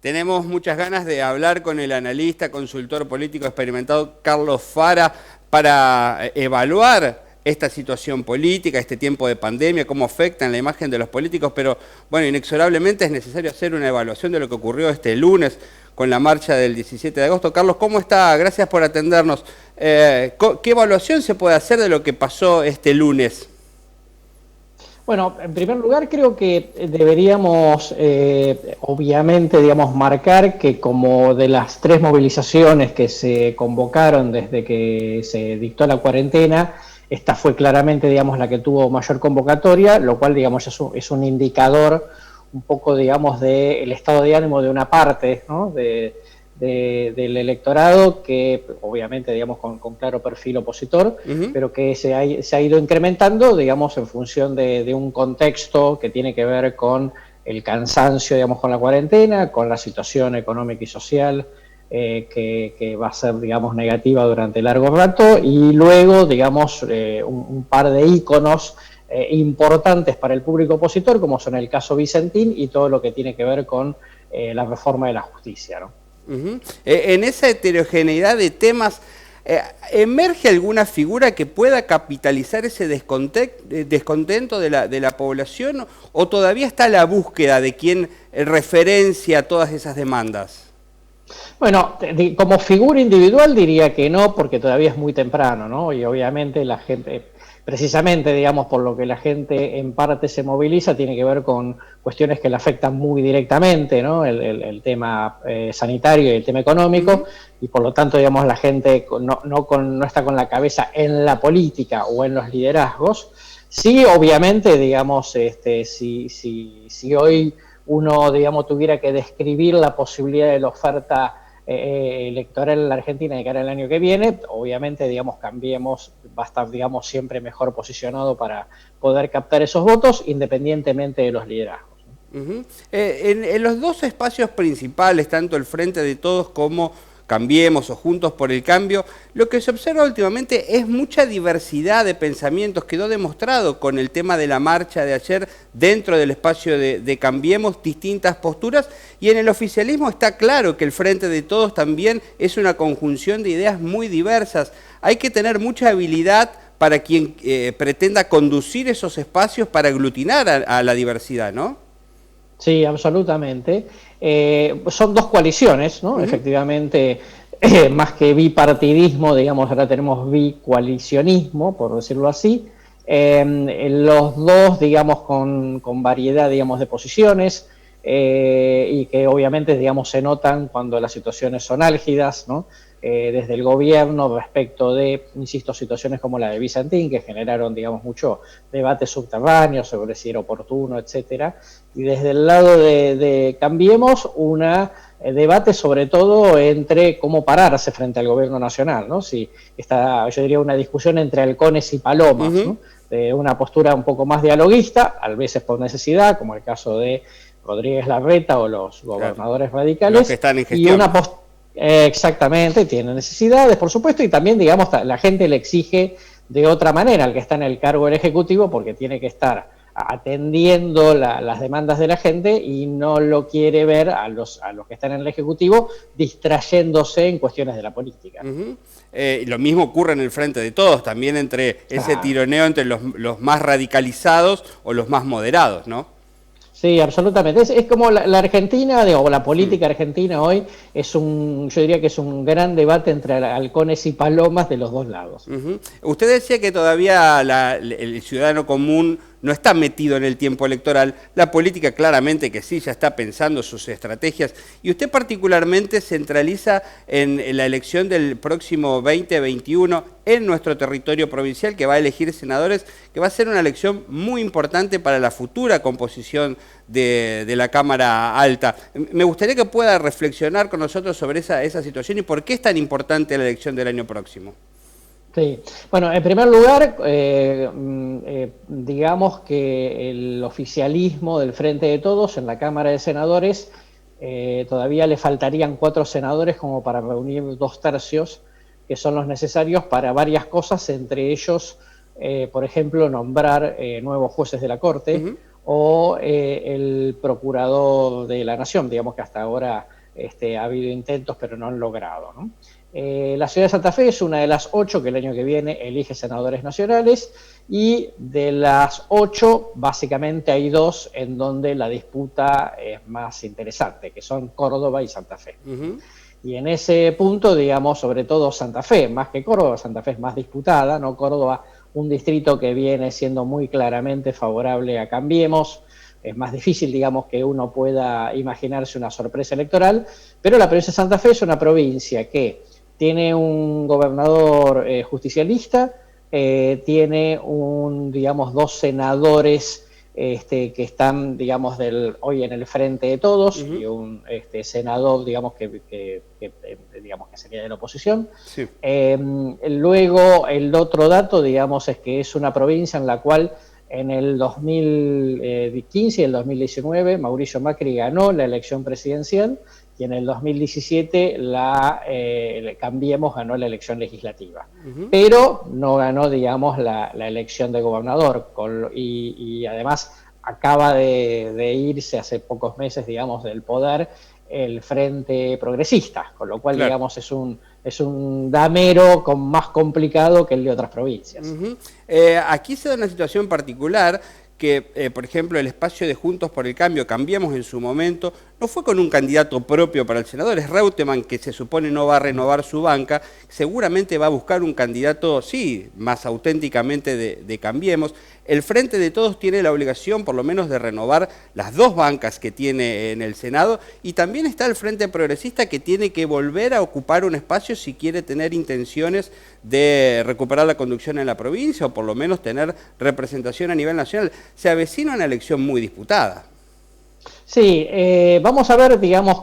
Tenemos muchas ganas de hablar con el analista, consultor político experimentado Carlos Fara para evaluar esta situación política, este tiempo de pandemia, cómo afecta en la imagen de los políticos, pero bueno, inexorablemente es necesario hacer una evaluación de lo que ocurrió este lunes con la marcha del 17 de agosto. Carlos, ¿cómo está? Gracias por atendernos. ¿Qué evaluación se puede hacer de lo que pasó este lunes? Bueno, en primer lugar creo que deberíamos, obviamente, digamos, marcar que como de las 3 movilizaciones que se convocaron desde que se dictó la cuarentena, esta fue claramente, digamos, la que tuvo mayor convocatoria, lo cual, digamos, es un indicador un poco, digamos, del estado de ánimo de una parte, ¿no?, del electorado que obviamente, digamos, con claro perfil opositor, pero que se ha ido incrementando, digamos, en función de un contexto que tiene que ver con el cansancio, digamos, con la cuarentena, con la situación económica y social que va a ser, digamos, negativa durante largo rato, y luego, digamos, un par de íconos importantes para el público opositor, como son el caso Vicentín y todo lo que tiene que ver con la reforma de la justicia, ¿no? En esa heterogeneidad de temas, ¿emerge alguna figura que pueda capitalizar ese descontento de la población, o todavía está la búsqueda de quien referencia todas esas demandas? Bueno, como figura individual diría que no, porque todavía es muy temprano, ¿no? Y obviamente la gente, precisamente, digamos, por lo que la gente en parte se moviliza, tiene que ver con cuestiones que le afectan muy directamente, ¿no? El tema sanitario y el tema económico, y por lo tanto, digamos, la gente no está con la cabeza en la política o en los liderazgos. Sí, obviamente, digamos, si hoy uno, digamos, tuviera que describir la posibilidad de la oferta electoral en la Argentina de cara al año que viene, obviamente, digamos, Cambiemos va a estar, digamos, siempre mejor posicionado para poder captar esos votos, independientemente de los liderazgos. En los 2 espacios principales, tanto el Frente de Todos como Cambiemos o Juntos por el Cambio, lo que se observa últimamente es mucha diversidad de pensamientos. Quedó demostrado con el tema de la marcha de ayer dentro del espacio de Cambiemos, distintas posturas, y en el oficialismo está claro que el Frente de Todos también es una conjunción de ideas muy diversas. Hay que tener mucha habilidad para quien pretenda conducir esos espacios para aglutinar a la diversidad, ¿no? Sí, absolutamente. Son 2 coaliciones, ¿no? Efectivamente, más que bipartidismo, digamos, ahora tenemos bicoalicionismo, por decirlo así. Los 2, digamos, con variedad, digamos, de posiciones, y que obviamente, digamos, se notan cuando las situaciones son álgidas, ¿no? Desde el gobierno respecto de, insisto, situaciones como la de Vicentín, que generaron, digamos, mucho debate subterráneo sobre si era oportuno, etcétera, y desde el lado de Cambiemos, debate sobre todo entre cómo pararse frente al gobierno nacional, ¿no? Si está, yo diría, una discusión entre halcones y palomas, ¿no? De una postura un poco más dialoguista, a veces por necesidad, como el caso de Rodríguez Larreta o los gobernadores radicales, los que están en gestión. Y una exactamente, tiene necesidades, por supuesto, y también, digamos, la gente le exige de otra manera al que está en el cargo del Ejecutivo, porque tiene que estar atendiendo las demandas de la gente y no lo quiere ver a los que están en el Ejecutivo distrayéndose en cuestiones de la política. Lo mismo ocurre en el Frente de Todos, también entre ese tironeo entre los más radicalizados o los más moderados, ¿no? Sí, absolutamente. Es como la Argentina, o la política argentina hoy, yo diría que es un gran debate entre halcones y palomas de los 2 lados. Usted decía que todavía el ciudadano común no está metido en el tiempo electoral. La política claramente que sí, ya está pensando sus estrategias. Y usted particularmente centraliza en la elección del próximo 2021 en nuestro territorio provincial, que va a elegir senadores, que va a ser una elección muy importante para la futura composición de la Cámara Alta. Me gustaría que pueda reflexionar con nosotros sobre esa situación y por qué es tan importante la elección del año próximo. Sí, bueno, en primer lugar, digamos que el oficialismo del Frente de Todos en la Cámara de Senadores, todavía le faltarían 4 senadores como para reunir 2 tercios, que son los necesarios para varias cosas, entre ellos por ejemplo, nombrar nuevos jueces de la Corte o el procurador de la Nación, digamos que hasta ahora ha habido intentos pero no han logrado, ¿no? La ciudad de Santa Fe es una de las 8 que el año que viene elige senadores nacionales, y de las 8 básicamente hay 2 en donde la disputa es más interesante, que son Córdoba y Santa Fe. Y en ese punto, digamos, sobre todo Santa Fe, más que Córdoba, Santa Fe es más disputada, ¿no? Córdoba, un distrito que viene siendo muy claramente favorable a Cambiemos. Es más difícil, digamos, que uno pueda imaginarse una sorpresa electoral, pero la provincia de Santa Fe es una provincia que tiene un gobernador justicialista, tiene digamos, 2 senadores que están, digamos, hoy en el frente de todos, y un senador, digamos, digamos, que sería de la oposición. Sí. Luego, el otro dato, digamos, es que es una provincia en la cual en el 2015 y el 2019 Mauricio Macri ganó la elección presidencial, y en el 2017 Cambiemos ganó la elección legislativa. Pero no ganó, digamos, la elección de gobernador, y además acaba de irse hace pocos meses, digamos, del poder el Frente Progresista, con lo cual, claro, digamos, es un damero más complicado que el de otras provincias. Aquí se da una situación particular que, por ejemplo, el espacio de Juntos por el Cambio, Cambiemos en su momento, no fue con un candidato propio para el senador, es Reutemann, que se supone no va a renovar su banca, seguramente va a buscar un candidato, sí, más auténticamente de Cambiemos. El Frente de Todos tiene la obligación, por lo menos, de renovar las 2 bancas que tiene en el Senado, y también está el Frente Progresista, que tiene que volver a ocupar un espacio si quiere tener intenciones de recuperar la conducción en la provincia, o por lo menos tener representación a nivel nacional. Se avecina una elección muy disputada. Sí, vamos a ver, digamos,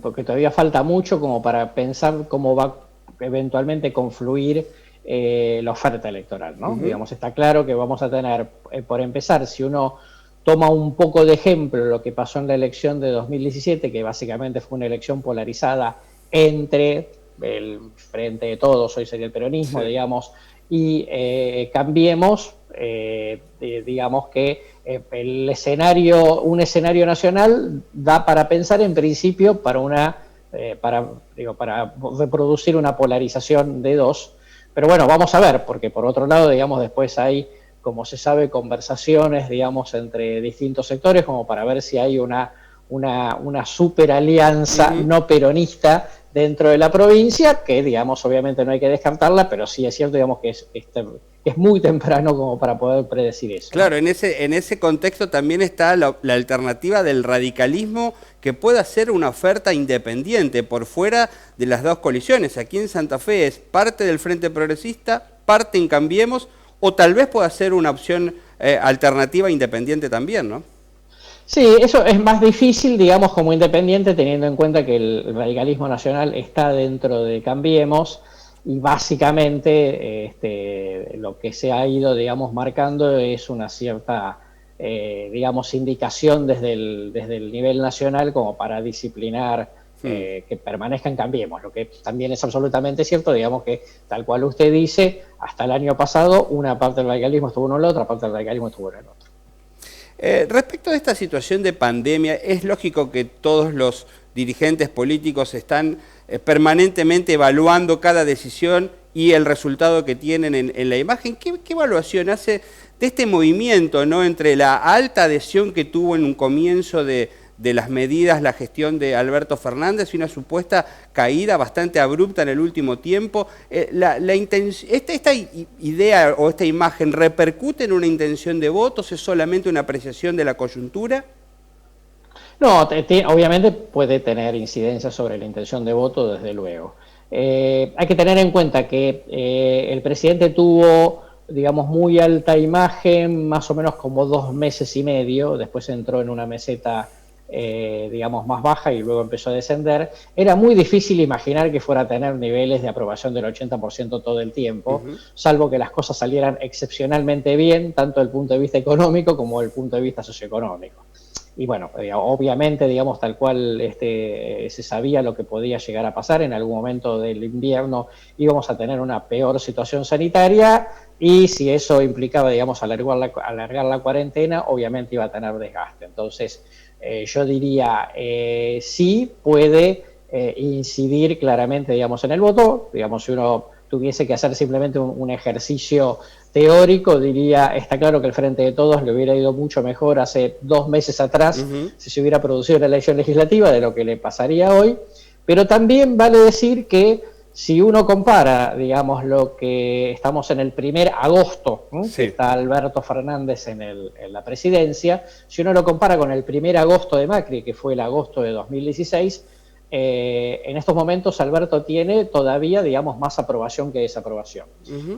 porque todavía falta mucho como para pensar cómo va eventualmente confluir la oferta electoral, ¿no? Digamos, está claro que vamos a tener, por empezar, si uno toma un poco de ejemplo lo que pasó en la elección de 2017, que básicamente fue una elección polarizada entre el Frente de Todos, hoy sería el peronismo, sí, digamos, y Cambiemos, digamos que un escenario nacional da para pensar, en principio, para reproducir una polarización de 2. Pero bueno, vamos a ver, porque por otro lado, digamos, después hay, como se sabe, conversaciones, digamos, entre distintos sectores, como para ver si hay una super alianza no peronista dentro de la provincia, que, digamos, obviamente no hay que descartarla, pero sí es cierto, digamos, que es muy temprano como para poder predecir eso. Claro, en ese contexto también está la alternativa del radicalismo, que pueda ser una oferta independiente por fuera de las 2 coaliciones. Aquí en Santa Fe es parte del Frente Progresista, parte en Cambiemos, o tal vez pueda ser una opción alternativa independiente también, ¿no? Sí, eso es más difícil, digamos, como independiente, teniendo en cuenta que el radicalismo nacional está dentro de Cambiemos, y básicamente lo que se ha ido, digamos, marcando es una cierta, digamos, indicación desde el nivel nacional como para disciplinar que permanezcan Cambiemos, lo que también es absolutamente cierto, digamos que, tal cual usted dice, hasta el año pasado una parte del radicalismo estuvo en un lado, otra parte del radicalismo estuvo en el otro. Respecto a esta situación de pandemia, es lógico que todos los dirigentes políticos están permanentemente evaluando cada decisión y el resultado que tienen en la imagen. ¿Qué evaluación hace de este movimiento, ¿no?, entre la alta adhesión que tuvo en un comienzo de las medidas la gestión de Alberto Fernández y una supuesta caída bastante abrupta en el último tiempo? ¿Esta idea o esta imagen repercute en una intención de votos? ¿Es solamente una apreciación de la coyuntura? No, obviamente puede tener incidencia sobre la intención de voto, desde luego. Hay que tener en cuenta que el presidente tuvo, digamos, muy alta imagen, más o menos como 2 meses y medio, después entró en una meseta digamos, más baja, y luego empezó a descender. Era muy difícil imaginar que fuera a tener niveles de aprobación del 80% todo el tiempo, salvo que las cosas salieran excepcionalmente bien, tanto desde el punto de vista económico como desde el punto de vista socioeconómico. Y bueno, obviamente, digamos, tal cual se sabía lo que podía llegar a pasar, en algún momento del invierno íbamos a tener una peor situación sanitaria, y si eso implicaba, digamos, alargar la cuarentena, obviamente iba a tener desgaste. Entonces, yo diría, sí puede incidir claramente, digamos, en el voto. Digamos, si uno tuviese que hacer simplemente un ejercicio teórico, diría, está claro que el Frente de Todos le hubiera ido mucho mejor hace 2 meses atrás si se hubiera producido la elección legislativa de lo que le pasaría hoy, pero también vale decir que si uno compara, digamos, lo que estamos en el primer agosto, ¿no? Sí. Que está Alberto Fernández en la presidencia, si uno lo compara con el primer agosto de Macri, que fue el agosto de 2016, en estos momentos Alberto tiene todavía, digamos, más aprobación que desaprobación.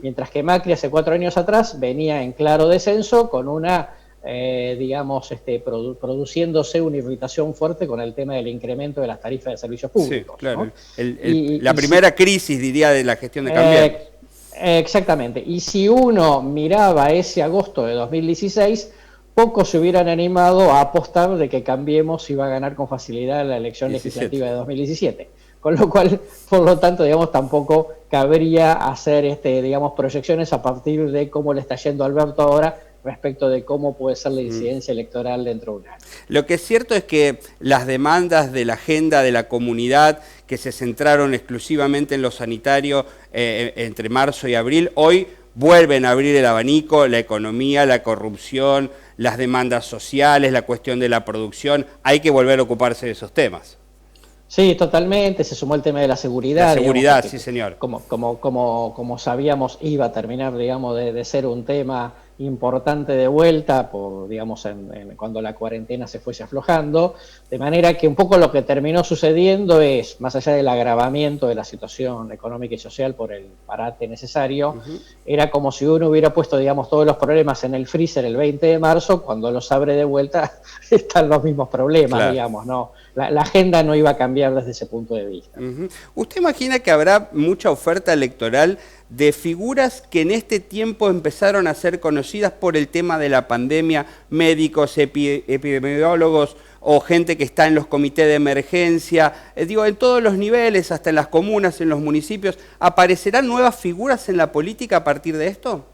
Mientras que Macri hace 4 años atrás venía en claro descenso con una, digamos, produciéndose una irritación fuerte con el tema del incremento de las tarifas de servicios públicos. Sí, claro. ¿No? La primera crisis, diría, de la gestión de Cambiemos. Exactamente. Y si uno miraba ese agosto de 2016, pocos se hubieran animado a apostar de que Cambiemos iba a ganar con facilidad la elección legislativa de 2017. Con lo cual, por lo tanto, digamos, tampoco cabría hacer, digamos, proyecciones a partir de cómo le está yendo a Alberto ahora respecto de cómo puede ser la incidencia electoral dentro de un año. Lo que es cierto es que las demandas de la agenda de la comunidad que se centraron exclusivamente en lo sanitario entre marzo y abril, hoy vuelven a abrir el abanico, la economía, la corrupción, las demandas sociales, la cuestión de la producción. Hay que volver a ocuparse de esos temas. Sí, totalmente. Se sumó el tema de la seguridad. La seguridad, digamos, sí, señor. Como sabíamos, iba a terminar, digamos, de ser un tema importante de vuelta, digamos, cuando la cuarentena se fuese aflojando, de manera que un poco lo que terminó sucediendo es, más allá del agravamiento de la situación económica y social por el parate necesario, era como si uno hubiera puesto, digamos, todos los problemas en el freezer el 20 de marzo, cuando los abre de vuelta están los mismos problemas, claro. Digamos, ¿no? La agenda no iba a cambiar desde ese punto de vista. ¿Usted imagina que habrá mucha oferta electoral de figuras que en este tiempo empezaron a ser conocidas por el tema de la pandemia, médicos, epidemiólogos o gente que está en los comités de emergencia, digo, en todos los niveles, hasta en las comunas, en los municipios? ¿Aparecerán nuevas figuras en la política a partir de esto?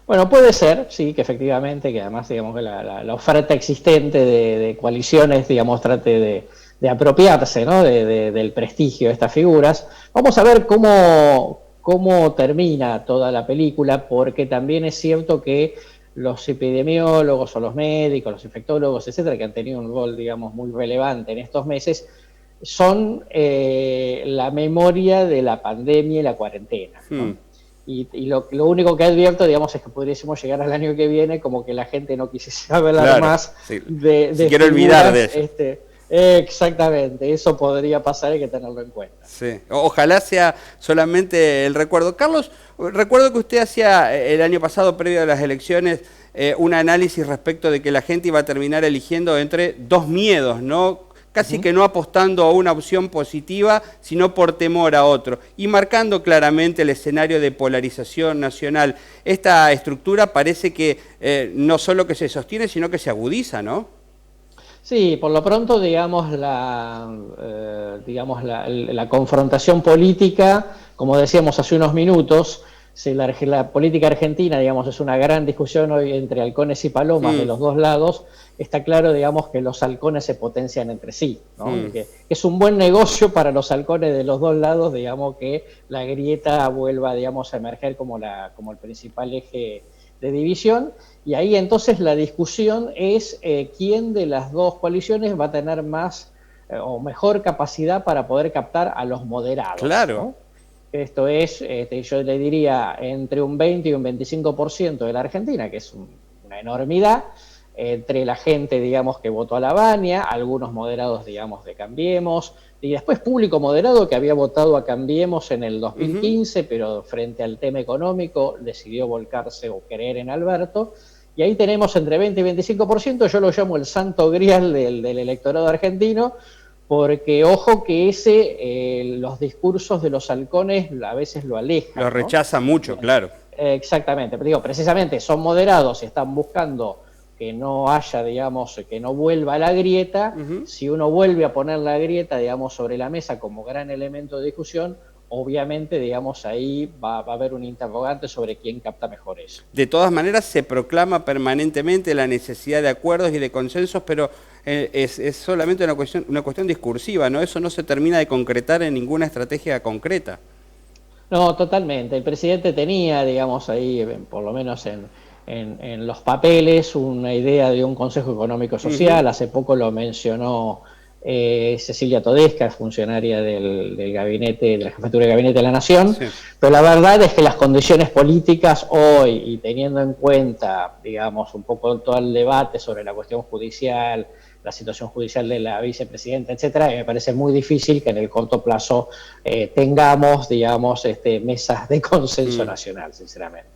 Bueno, puede ser, sí, que efectivamente, que además, digamos, que la oferta existente de coaliciones, digamos, trate de apropiarse, ¿no? del prestigio de estas figuras. Vamos a ver cómo termina toda la película, porque también es cierto que los epidemiólogos o los médicos, los infectólogos, etcétera, que han tenido un rol, digamos, muy relevante en estos meses, son la memoria de la pandemia y la cuarentena, ¿no? Y lo único que advierto, digamos, es que podríamos llegar al año que viene como que la gente no quisiese hablar más de quiero olvidar de eso. Exactamente, eso podría pasar, hay que tenerlo en cuenta. Sí. Ojalá sea solamente el recuerdo. Carlos, recuerdo que usted hacía el año pasado, previo a las elecciones, un análisis respecto de que la gente iba a terminar eligiendo entre dos miedos, ¿no? Casi que no apostando a una opción positiva, sino por temor a otro, y marcando claramente el escenario de polarización nacional. Esta estructura parece que no solo que se sostiene, sino que se agudiza, ¿no? Sí, por lo pronto, digamos, la confrontación política, como decíamos hace unos minutos, si la política argentina, digamos, es una gran discusión hoy entre halcones y palomas de los dos lados, está claro, digamos, que los halcones se potencian entre sí, ¿no? Que es un buen negocio para los halcones de los dos lados, digamos, que la grieta vuelva, digamos, a emerger como el principal eje de división, y ahí entonces la discusión es quién de las dos coaliciones va a tener más o mejor capacidad para poder captar a los moderados. Claro. ¿No? Esto es, yo le diría, entre un 20 y un 25% de la Argentina, que es una enormidad, entre la gente, digamos, que votó a la Baña, algunos moderados, digamos, de Cambiemos, y después público moderado que había votado a Cambiemos en el 2015, pero frente al tema económico decidió volcarse o creer en Alberto, y ahí tenemos entre 20 y 25%, yo lo llamo el santo grial del electorado argentino, porque ojo que los discursos de los halcones a veces lo alejan. Lo rechaza mucho, claro. Exactamente, pero digo, precisamente son moderados, están buscando que no haya, digamos, que no vuelva la grieta. Si uno vuelve a poner la grieta, digamos, sobre la mesa como gran elemento de discusión, obviamente, digamos, ahí va a haber un interrogante sobre quién capta mejor eso. De todas maneras, se proclama permanentemente la necesidad de acuerdos y de consensos, pero es solamente una cuestión discursiva, ¿no? Eso no se termina de concretar en ninguna estrategia concreta. No, totalmente. El presidente tenía, digamos, ahí, por lo menos en los papeles, una idea de un Consejo Económico Social. Hace poco lo mencionó Cecilia Todesca, funcionaria del gabinete, de la jefatura de gabinete de la Nación, sí. Pero la verdad es que las condiciones políticas hoy, y teniendo en cuenta, digamos, un poco todo el debate sobre la cuestión judicial, la situación judicial de la vicepresidenta, etcétera, me parece muy difícil que en el corto plazo tengamos, digamos, mesas de consenso nacional, sinceramente.